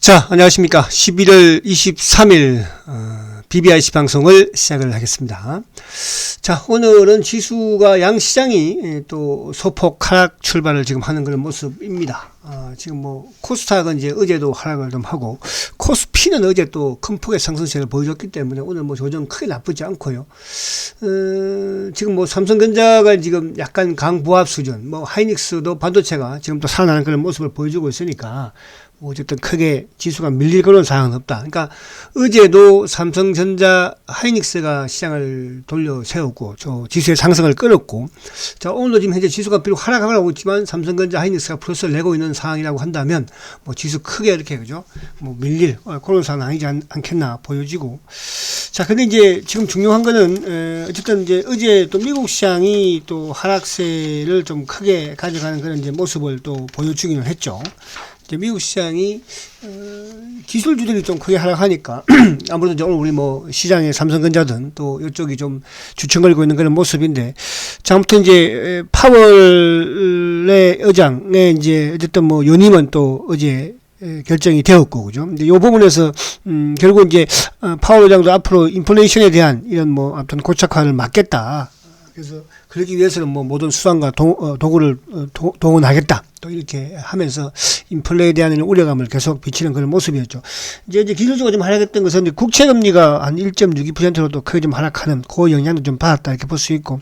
자, 안녕하십니까. 11월 23일 BBIC 방송을 시작을 하겠습니다. 자, 오늘은 지수가 양시장이 또 소폭 하락 출발을 지금 하는 그런 모습입니다. 지금 뭐 코스닥은 이제 어제도 하락을 좀 하고 코스피는 어제 또 큰 폭의 상승세를 보여줬기 때문에 오늘 뭐 조정 크게 나쁘지 않고요. 지금 뭐 삼성전자가 지금 약간 강보합 수준, 뭐 하이닉스도 반도체가 지금 또 살아나는 그런 모습을 보여주고 있으니까 어쨌든 크게 지수가 밀릴 그런 상황은 없다. 그러니까 어제도 삼성전자 하이닉스가 시장을 돌려 세웠고 저 지수의 상승을 끌었고, 자 오늘도 지금 현재 지수가 비록 하락하고 있지만 삼성전자 하이닉스가 플러스를 내고 있는 상황이라고 한다면 뭐 지수 크게 이렇게 그죠 뭐 밀릴 그런 상황 아니지 않겠나 보여지고. 자 근데 이제 지금 중요한 거는 어쨌든 이제 어제 또 미국 시장이 또 하락세를 좀 크게 가져가는 그런 이제 모습을 또 보여주기는 했죠. 이제 미국 시장이 기술주들이 좀 크게 하락하니까 아무래도 이제 오늘 우리 뭐 시장의 삼성전자든 또 이쪽이 좀 주춤 걸고 있는 그런 모습인데, 자 아무튼 이제 파월의 의장의 이제 어쨌든 뭐 연임은 또 어제 결정이 되었고, 그죠? 근데 요 부분에서, 결국 이제, 파월 의장도 앞으로 인플레이션에 대한 이런 뭐, 아무튼 고착화를 막겠다. 그래서, 그러기 위해서는 뭐, 모든 수단과 도구를 동원하겠다. 또 이렇게 하면서 인플레에 대한 우려감을 계속 비치는 그런 모습이었죠. 이제 기술적으로 좀 하락했던 것은 이제 국채금리가 한 1.62%로 또 크게 좀 하락하는 그 영향도 좀 받았다. 이렇게 볼 수 있고.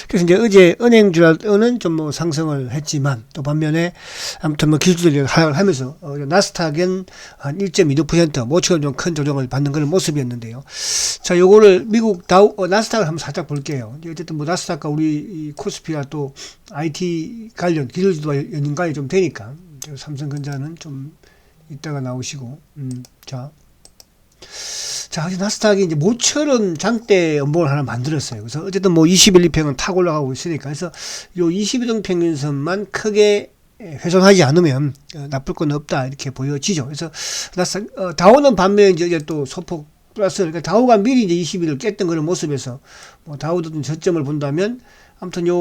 그래서 이제 어제 은행주는 좀 뭐 상승을 했지만 또 반면에 아무튼 뭐 기술들이 하락을 하면서 나스닥은 한 1.26% 모처럼 좀 큰 조정을 받는 그런 모습이었는데요. 자, 요거를 미국 나스닥을 한번 살짝 볼게요. 어쨌든 뭐 나스닥과 우리 코스피가 또 IT 관련 기술주와 연관이 좀 되니까 삼성전자는 좀 이따가 나오시고. 자, 나스닥이 이제 모처럼 장대 연봉을 하나 만들었어요. 그래서 어쨌든 뭐 21, 2평은 탁 올라가고 있으니까. 그래서 요 22등 평균선만 크게 훼손하지 않으면 나쁠 건 없다. 이렇게 보여지죠. 그래서 나스닥, 다우는 반면에 이제 또 소폭 플러스, 그러니까 다우가 미리 이제 20일을 깼던 그런 모습에서 뭐 다우도 저점을 본다면 아무튼 요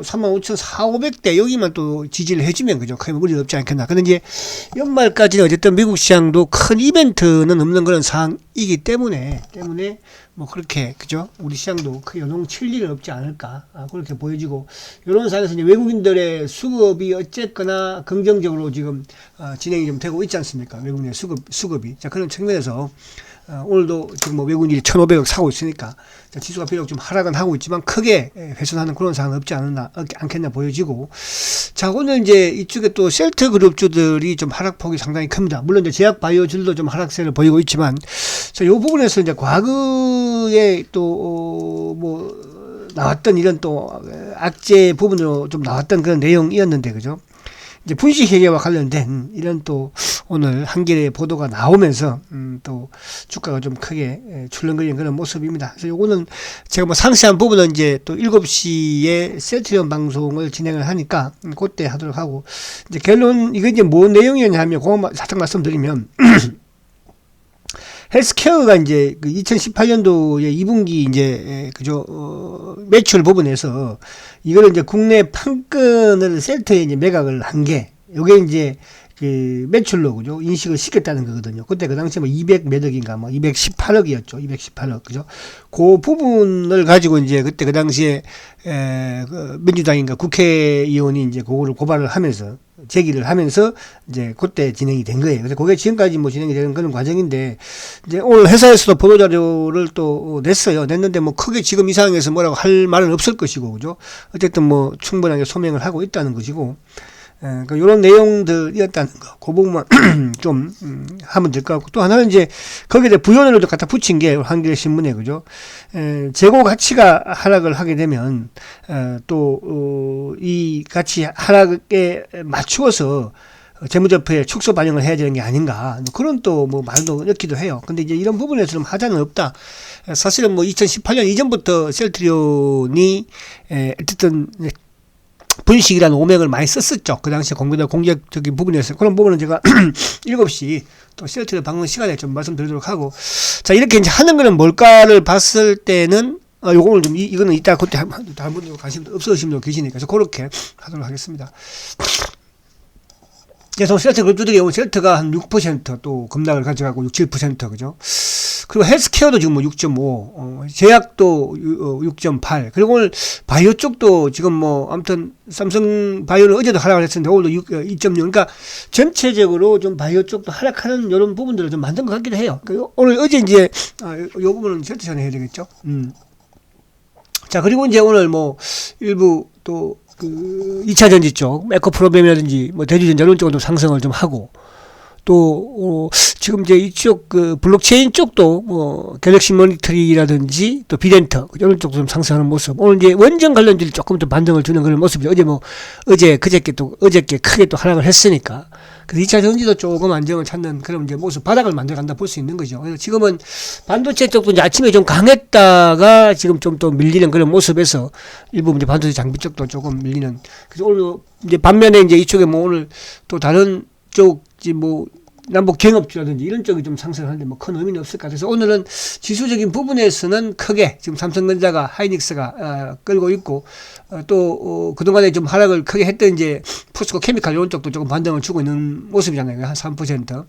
35,400대 여기만 또 지지를 해주면 그죠 크게 무리 없지 않겠나. 근데 이제 연말까지는 어쨌든 미국 시장도 큰 이벤트는 없는 그런 상황이기 때문에 뭐 그렇게 그죠 우리 시장도 크게 요동칠 일은 없지 않을까 그렇게 보여지고, 이런 상황에서 이제 외국인들의 수급이 어쨌거나 긍정적으로 지금 진행이 좀 되고 있지 않습니까? 외국인의 수급이. 자 그런 측면에서 오늘도 지금 뭐 외국인들이 1,500억 사고 있으니까 지수가 비록 좀 하락은 하고 있지만 크게 훼손하는 그런 상황은 없지 않겠나 보여지고. 자 오늘 이제 이쪽에 또 셀트 그룹주들이 좀 하락폭이 상당히 큽니다. 물론 이제 제약 바이오주들도 좀 하락세를 보이고 있지만, 자 요 부분에서 이제 과거에 또 뭐 나왔던 이런 또 악재 부분으로 좀 나왔던 그런 내용이었는데, 그죠? 이제 분식회계와 관련된 이런 또 오늘 한겨레 보도가 나오면서 또 주가가 좀 크게 출렁거리는 그런 모습입니다. 그래서 요거는 제가 뭐 상세한 부분은 이제 또 7시에 세트리온 방송을 진행을 하니까 그때 하도록 하고, 이제 결론 이게 이제 뭔 내용이었냐 하면 그거 살짝 말씀드리면 헬스케어가 이제 그 2018년도에 2분기 이제 그죠 매출 부분에서 이거를 이제 국내 판권을 셀트에 이제 매각을 한 게 요게 이제 그 매출로 그죠 인식을 시켰다는 거거든요. 그때 그 당시에 뭐 200 몇 억인가 뭐 218억이었죠. 218억 그죠. 그 부분을 가지고 이제 그때 그 당시에 그 민주당인가 국회의원이 이제 그거를 고발을 하면서 제기를 하면서 이제 그때 진행이 된 거예요. 그래서 그게 지금까지 뭐 진행이 되는 그런 과정인데, 이제 오늘 회사에서도 보도자료를 또 냈어요. 냈는데 뭐 크게 지금 이 상황에서 뭐라고 할 말은 없을 것이고, 그죠? 어쨌든 뭐 충분하게 소명을 하고 있다는 것이고, 그러니까 이런 내용들이었다는 거, 그 부분만 좀 하면 될 것 같고, 또 하나는 이제 거기에 대해 부연을 갖다 붙인 게 한겨레 신문에 그죠, 재고 가치가 하락을 하게 되면 또 이 가치 하락에 맞추어서 재무제표에 축소 반영을 해야 되는 게 아닌가, 그런 또 뭐 말도 넣기도 해요. 근데 이제 이런 부분에서 좀 하자는 없다. 사실은 뭐 2018년 이전부터 셀트리온이 어쨌든 분식이라는 오명을 많이 썼었죠. 그 당시에 공격적인 부분이었어요. 그런 부분은 제가 7시 또 셀트리온 방송 시간에 좀 말씀드리도록 하고, 자 이렇게 이제 하는 거는 뭘까를 봤을 때는 요거는 좀 이거는 이따 그때 다른 분들 관심 없으신 분도 계시니까 그래서 그렇게 하도록 하겠습니다. 계속 셀트 그룹주들이 오면 셀트가 한 6%또 급락을 가져가고 6, 7% 그죠? 그리고 헬스케어도 지금 뭐 6.5, 제약도 6.8. 그리고 오늘 바이오 쪽도 지금 뭐 아무튼 삼성 바이오는 어제도 하락을 했었는데 오늘도 2.6. 그러니까 전체적으로 좀 바이오 쪽도 하락하는 이런 부분들을 좀 만든 것 같기도 해요. 오늘 어제 이제 요 부분은 셀트 전에 해야 되겠죠. 자, 그리고 이제 오늘 뭐 일부 또 그 2차 전지 쪽, 에코프로비엠이라든지 뭐 대주전자 이런 쪽도 상승을 좀 하고 또 지금 이제 이쪽 그 블록체인 쪽도 뭐 갤럭시 모니터리라든지 또 비덴터 이런 쪽도 좀 상승하는 모습. 오늘 이제 원전 관련주들이 조금 더 반등을 주는 그런 모습이죠. 그저께 크게 또 하락을 했으니까. 그래서 2차 전지도 조금 안정을 찾는 그런 이제 모습, 바닥을 만들어간다 볼 수 있는 거죠. 그래서 지금은 반도체 쪽도 이제 아침에 좀 강했다가 지금 좀 또 밀리는 그런 모습에서 일부 이제 반도체 장비 쪽도 조금 밀리는. 그래서 오늘 이제 반면에 이제 이쪽에 뭐 오늘 또 다른 쪽이 뭐 남북 경업주라든지 이런 쪽이 좀 상승하는데 뭐 큰 의미는 없을 것 같아서 오늘은 지수적인 부분에서는 크게 지금 삼성전자가 하이닉스가 끌고 있고 또 그동안에 좀 하락을 크게 했던 이제 포스코 케미칼 이런 쪽도 조금 반등을 주고 있는 모습이잖아요. 한 3%.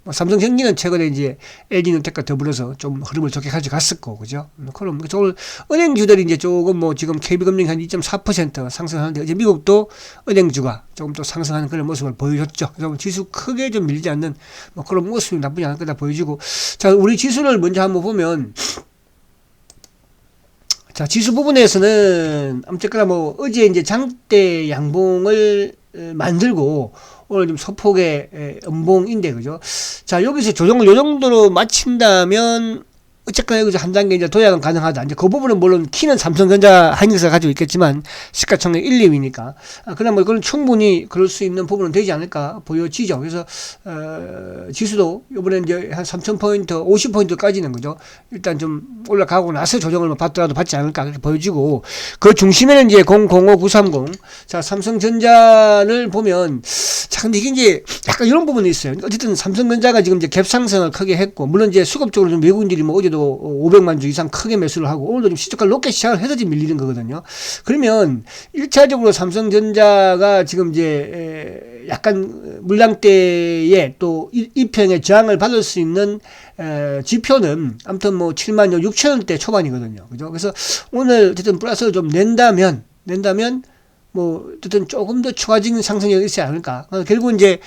뭐 삼성전기는 최근에 이제 LG전텍과 더불어서 좀 흐름을 좋게 가져갔었고, 그죠? 그럼 오늘 은행주들이 이제 조금 뭐 지금 KB금융이 한 2.4% 상승하는데 이제 미국도 은행주가 조금 또 상승하는 그런 모습을 보여줬죠. 그래서 지수 크게 좀 밀리지 않는 뭐 그런 모습이 나쁘지 않을 거다 보여지고. 자, 우리 지수를 먼저 한번 보면, 자, 지수 부분에서는 어쨌거나 뭐 어제 이제 장대 양봉을 만들고 오늘 좀 소폭의 음봉인데, 그죠? 자, 여기서 조정을 요 정도로 마친다면 어쨌거나 여기서 한 단계 이제 도약은 가능하다. 이제 그 부분은 물론 키는 삼성전자 하이닉스가 가지고 있겠지만 시가총액 1, 2위니까. 그러나 뭐 그건 충분히 그럴 수 있는 부분은 되지 않을까 보여지죠. 그래서 지수도 이번에 이제 한 3,000포인트, 50포인트까지는 그죠. 일단 좀 올라가고 나서 조정을 받더라도 받지 않을까 그렇게 보여지고 그 중심에는 이제 005930. 자, 삼성전자를 보면 자, 근데 이게 이제 약간 이런 부분이 있어요. 어쨌든 삼성전자가 지금 이제 갭 상승을 크게 했고 물론 이제 수급적으로 좀 외국인들이 뭐 어제도 500만 주 이상 크게 매수를 하고 오늘도 좀 시초가를 높게 시작을 해서 지금 밀리는 거거든요. 그러면 1차적으로 삼성전자가 지금 이제 약간 물량대에 또 이평의 저항을 받을 수 있는 지표는 아무튼 뭐 7만 6천원대 초반이거든요. 그죠? 그래서 오늘 어쨌든 플러스를 좀 낸다면 뭐 어쨌든 조금 더 추가적인 상승이 있지 않을까. 결국 이제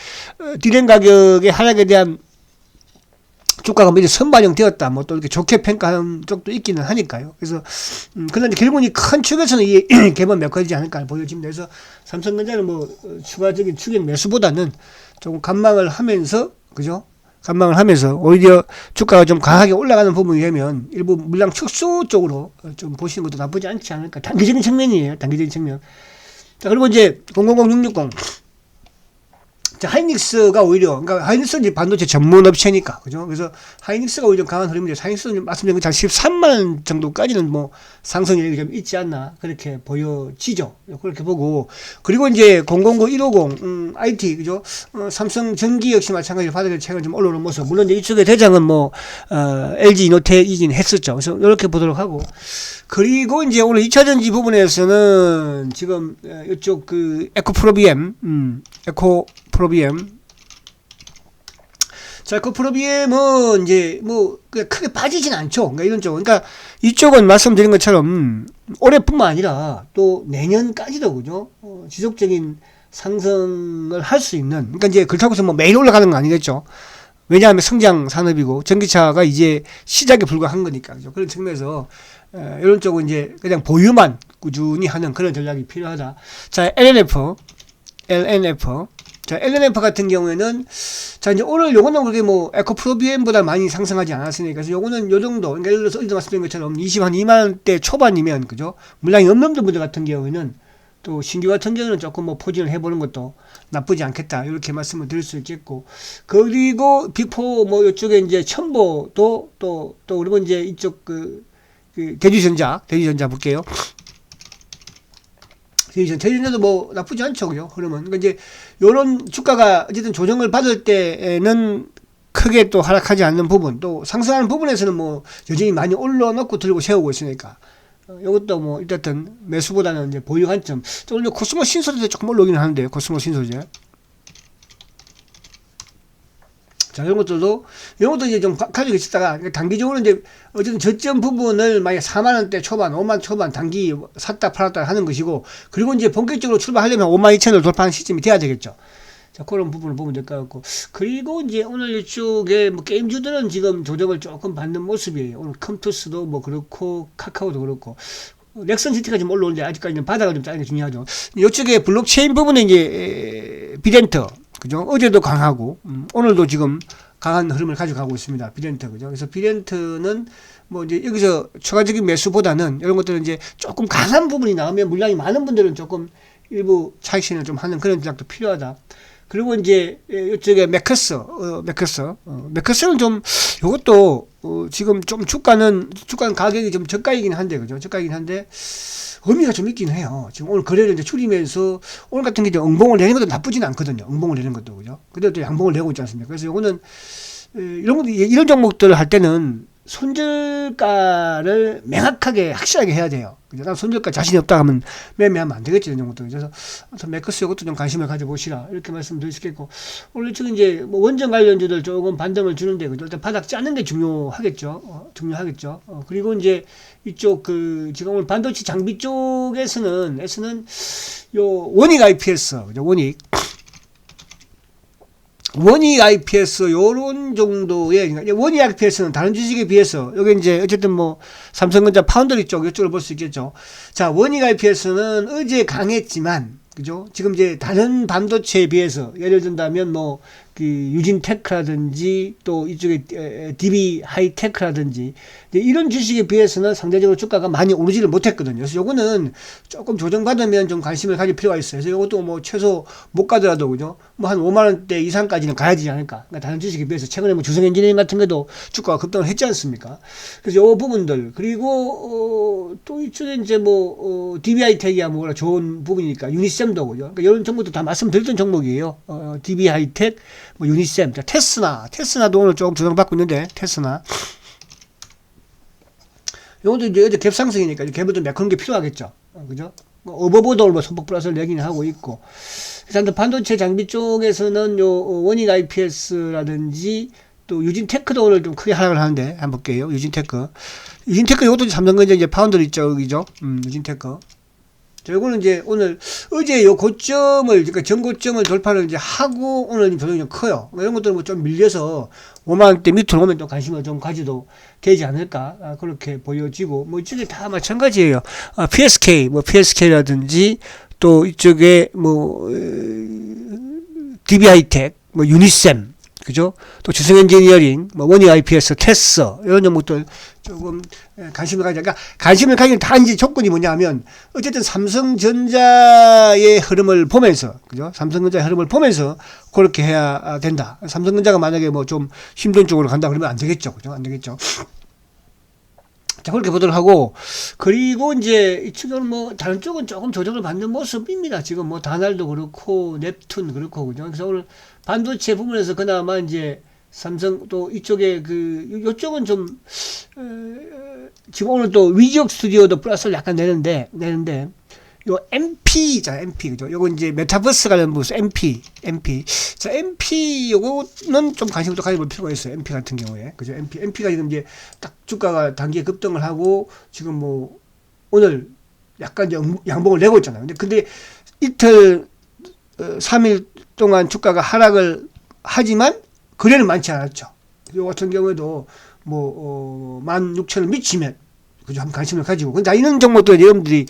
디램 가격의 하락에 대한 주가가 뭐 이제 선반영 되었다, 뭐 또 이렇게 좋게 평가하는 쪽도 있기는 하니까요. 그래서, 그런데 결국은 큰 축에서는 이 갭은 메꿔지지 않을까 보여집니다. 그래서 삼성전자는 뭐, 추가적인 추격 매수보다는 조금 관망을 하면서, 그죠? 관망을 하면서 오히려 주가가 좀 강하게 올라가는 부분이 되면 일부 물량 축소 쪽으로 좀 보시는 것도 나쁘지 않지 않을까. 단기적인 측면이에요. 단기적인 측면. 자, 그리고 이제 000660. 자, 하이닉스가 오히려, 그러니까 하이닉스는 이제 반도체 전문 업체니까, 그죠? 그래서 하이닉스가 오히려 강한 흐름인데, 하이닉스는 말씀드린 것처럼 13만 정도까지는 뭐 상승률이 좀 있지 않나, 그렇게 보여지죠. 그렇게 보고, 그리고 이제 009150, IT, 그죠? 삼성전기 역시 마찬가지로 바닥에 최근 좀 올라오는 모습. 물론 이제 이쪽의 대장은 뭐, LG 이노텍이긴 했었죠. 그래서 이렇게 보도록 하고, 그리고 이제 오늘 2차전지 부분에서는 지금 이쪽 그 에코프로비엠. 자, 에코프로비엠은 이제 뭐 크게 빠지진 않죠. 그러니까 이런 쪽. 그러니까 이쪽은 말씀드린 것처럼 올해뿐만 아니라 또 내년까지도 그죠? 지속적인 상승을 할 수 있는. 그러니까 이제 그렇다고 해서 뭐 매일 올라가는 건 아니겠죠. 왜냐하면 성장 산업이고 전기차가 이제 시작에 불과한 거니까. 그죠? 그런 측면에서 이런 쪽은 이제 그냥 보유만 꾸준히 하는 그런 전략이 필요하다. 자, LNF. 자, LNF 같은 경우에는, 자, 이제 오늘 요거는 그렇게 뭐, 에코프로비엠보다 많이 상승하지 않았으니까, 그래서 요거는 요 정도, 그러니까 예를 들어서 어디서 말씀드린 것처럼 2만원대 초반이면, 그죠? 물량이 없는 분들 같은 경우에는, 또 신규 같은 경우는 조금 뭐 포진을 해보는 것도 나쁘지 않겠다. 이렇게 말씀을 드릴 수 있겠고. 그리고 빅4 뭐 이쪽에 이제 첨보도 또 그리고 이제 이쪽 그 대주전자 볼게요. 대주전자도 뭐 나쁘지 않죠, 그죠? 그러면 그러니까 이제 요런 주가가 어쨌든 조정을 받을 때에는 크게 또 하락하지 않는 부분, 또 상승하는 부분에서는 뭐 여전히 많이 올려놓고 들고 세우고 있으니까 이것도 뭐 일단 매수보다는 이제 보유 관점. 오늘 코스모 신소재 조금 올라오기는 하는데요, 코스모 신소재. 자, 이런 것도 이제 좀 가지고 있었다가, 단기적으로 이제, 어쨌든 저점 부분을 만약 4만원대 초반, 5만 초반 단기 샀다 팔았다 하는 것이고, 그리고 이제 본격적으로 출발하려면 5만 2천을 돌파하는 시점이 돼야 되겠죠. 자, 그런 부분을 보면 될 것 같고. 그리고 이제 오늘 이쪽에 뭐 게임주들은 지금 조정을 조금 받는 모습이에요. 오늘 컴투스도 뭐 그렇고, 카카오도 그렇고. 넥슨 GT가 지금 올라오는데 아직까지는 바닥을 좀 짜는 게 중요하죠. 이쪽에 블록체인 부분에 이제 비덴트, 그죠? 어제도 강하고, 오늘도 지금 강한 흐름을 가져가고 있습니다. 비덴트, 그죠? 그래서 비덴트는 뭐 이제 여기서 추가적인 매수보다는 이런 것들은 이제 조금 강한 부분이 나오면 물량이 많은 분들은 조금 일부 차익 실현을 좀 하는 그런 전략도 필요하다. 그리고 이제 이쪽에 맥커스는 좀 이것도 지금 좀 주가는 가격이 좀 저가이긴 한데, 그죠? 저가이긴 한데 의미가 좀 있긴 해요. 지금 오늘 거래를 이제 줄이면서 오늘 같은 게 이제 응봉을 내는 것도 나쁘지는 않거든요. 응봉을 내는 것도, 그죠? 근데 또 양봉을 내고 있지 않습니까? 그래서 이거는 이런 종목들을 할 때는 손절가를 명확하게 확실하게 해야 돼요. 난 손절가 자신이 없다 하면 매매하면 안 되겠지, 이런 정도. 그래서 매커스 이것도 좀 관심을 가져보시라, 이렇게 말씀드릴 수 있겠고, 오늘 지금 이제 뭐 원전 관련주들 조금 반등을 주는데, 그죠? 일단 바닥 짜는 게 중요하겠죠. 그리고 이제 이쪽 지금 오늘 반도체 장비 쪽에서는 요 원익 IPS, 그죠? 원익 IPS 요런 정도의, 그러니까 원익 IPS는 다른 주식에 비해서 여기 이제 어쨌든 뭐 삼성전자 파운드리 쪽 이쪽을 볼 수 있겠죠. 자, 원익 IPS는 어제 강했지만, 그죠? 지금 이제 다른 반도체에 비해서 예를 든다면 뭐 유진테크라든지 또 이쪽에 DB 하이테크라든지 이런 주식에 비해서는 상대적으로 주가가 많이 오르지를 못했거든요. 그래서 요거는 조금 조정받으면 좀 관심을 가질 필요가 있어요. 그래서 요것도 뭐 최소 못 가더라도, 그죠? 뭐 한 5만 원대 이상까지는 가야 되지 않을까. 그러니까 다른 주식에 비해서 최근에 뭐 주성 엔지니어링 같은 것도 주가가 급등을 했지 않습니까? 그래서 요 부분들, 그리고 또 이쪽에 이제 뭐 DBI 텍이야 뭐라 좋은 부분이니까 유니셈도, 그죠? 그러니까 이런 정보도 다 말씀드렸던 종목이에요. DB 하이텍, 뭐 유니셈, 테스나도 오늘 조금 조정받고 있는데, 테스나 요것도 이제 어제 갭상승이니까 갭을 좀 그런 게 필요하겠죠. 그죠? 오버보드를 뭐 소폭 플러스를 내기는 하고 있고. 일단 반도체 장비 쪽에서는 요 원익 IPS라든지 또 유진테크도 오늘 좀 크게 하락을 하는데, 한번 볼게요. 유진테크 요것도 삼성전자 이제 파운드리 쪽이죠. 유진테크. 자, 요거는 이제 어제 요 고점을, 그러니까 전고점을 돌파를 이제 하고 오늘 조정이 좀 커요. 이런 것들은 뭐 좀 밀려서 5만원대 밑으로 오면 또 관심을 좀 가져도 되지 않을까, 그렇게 보여지고, 뭐 이쪽에 다 마찬가지예요. PSK라든지 또 이쪽에 뭐 DB 하이텍, 뭐 유니셈, 그죠? 또 주성 엔지니어링, 뭐 원익 IPS, 테스 이런 종목들 조금 관심을 가져. 그러니까 관심을 가지는 단지 조건이 뭐냐면 어쨌든 삼성전자의 흐름을 보면서, 그죠? 삼성전자의 흐름을 보면서 그렇게 해야 된다. 삼성전자가 만약에 뭐 좀 힘든 쪽으로 간다 그러면 안 되겠죠, 그죠? 안 되겠죠. 자, 그렇게 보도록 하고, 그리고 이제 이쪽은 뭐 다른 쪽은 조금 조정을 받는 모습입니다. 지금 뭐 다날도 그렇고 넵툰 그렇고, 그죠? 그래서 오늘 반도체 부분에서 그나마 이제 삼성 또 이쪽에 요쪽은 좀 지금 오늘 또 위지옥 스튜디오도 플러스를 약간 내는데 요 MP잖아, MP, 그죠? 요거 이제 메타버스 관련 부서 MP. 자, MP 요거는 좀 관심을 또 가져볼 필요가 있어요. MP 같은 경우에, 그죠? MP가 지금 이제 딱 주가가 단기에 급등을 하고 지금 뭐 오늘 약간 이제 양봉을 내고 있잖아요. 근데 이틀 3일 동안 주가가 하락을 하지만 거래는 많지 않았죠. 요 같은 경우에도 뭐 16,000을 미치면, 그죠? 한번 관심을 가지고. 근데 이런 종목들 여러분들이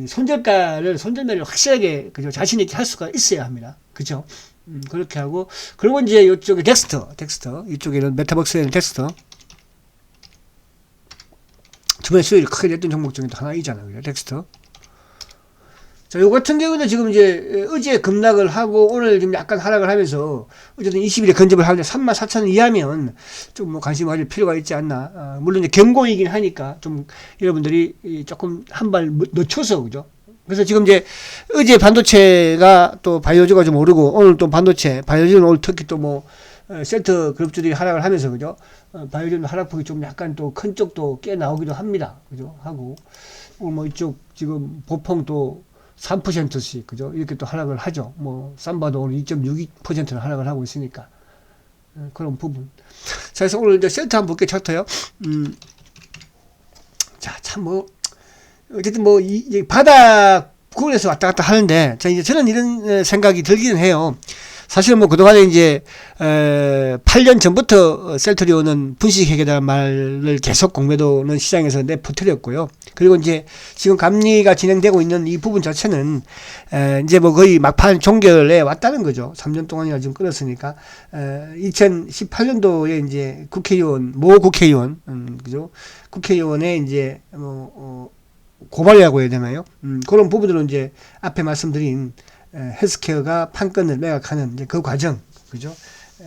손절매를 확실하게, 그죠? 자신있게 할 수가 있어야 합니다. 그죠? 그렇게 하고, 그리고 이제 이쪽에 덱스터, 이쪽에는 메타버스에는 덱스터. 저번에 수익을 크게 냈던 종목 중에 또 하나이잖아요. 그죠? 덱스터. 자, 요 같은 경우는 지금 이제 어제 급락을 하고 오늘 지금 약간 하락을 하면서 어쨌든 20일에 근접을 하는데 34,000원 이하면 좀 뭐 관심 가질 필요가 있지 않나. 물론 이제 경고이긴 하니까 좀 여러분들이 조금 한 발 늦춰서, 그죠? 그래서 지금 이제 어제 반도체가 또 바이오주가 좀 오르고 오늘 또 바이오주는 오늘 특히 또 뭐 셀트 그룹들이 하락을 하면서, 그죠? 바이오주는 하락폭이 좀 약간 또 큰 쪽도 꽤 나오기도 합니다. 그죠? 하고 오늘 뭐 이쪽 지금 보펑 또 3%씩, 그죠? 이렇게 또 하락을 하죠. 뭐, 삼바도 오늘 2.62%는 하락을 하고 있으니까. 그런 부분. 자, 그래서 오늘 이제 셀트 한번 볼게요. 차트요. 자, 참 뭐 어쨌든 뭐 이 바닥 구간에서 왔다 갔다 하는데, 자, 이제 저는 이런 생각이 들기는 해요. 사실은 뭐 그동안에 이제 8년 전부터 셀트리온은 분식회계라는 말을 계속 공매도는 시장에서 내퍼뜨렸고요. 그리고 이제 지금 감리가 진행되고 있는 이 부분 자체는 이제 뭐 거의 막판 종결에 왔다는 거죠. 3년 동안이나 지금 끌었으니까 2018년도에 이제 모 국회의원 그죠? 국회의원의 이제 고발이라고 해야 되나요? 그런 부분들은 이제 앞에 말씀드린 헬스케어가 판권을 매각하는 이제 그 과정, 그죠?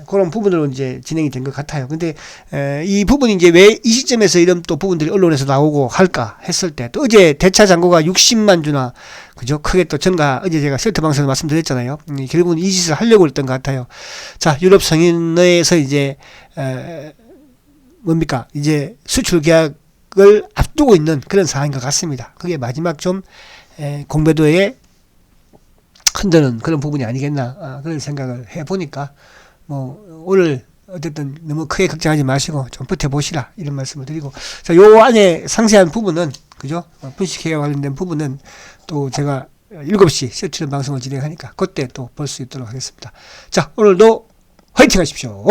그런 부분으로 이제 진행이 된 것 같아요. 근데 이 부분이 이제 왜 이 시점에서 이런 또 부분들이 언론에서 나오고 할까 했을 때, 또 어제 대차 잔고가 60만 주나, 그죠? 크게 또 어제 제가 셀트 방송에서 말씀드렸잖아요. 결국은 이 짓을 하려고 했던 것 같아요. 자, 유럽 성인에서 이제 뭡니까? 이제 수출 계약을 앞두고 있는 그런 상황인 것 같습니다. 그게 마지막 좀 공매도에 흔드는 그런 부분이 아니겠나, 그런 생각을 해보니까 뭐 오늘 어쨌든 너무 크게 걱정하지 마시고 좀 버텨보시라, 이런 말씀을 드리고, 자, 요 안에 상세한 부분은, 그죠? 분식회계와 관련된 부분은 또 제가 7시 셀트리온 방송을 진행하니까 그때 또 볼 수 있도록 하겠습니다. 자, 오늘도 화이팅 하십시오.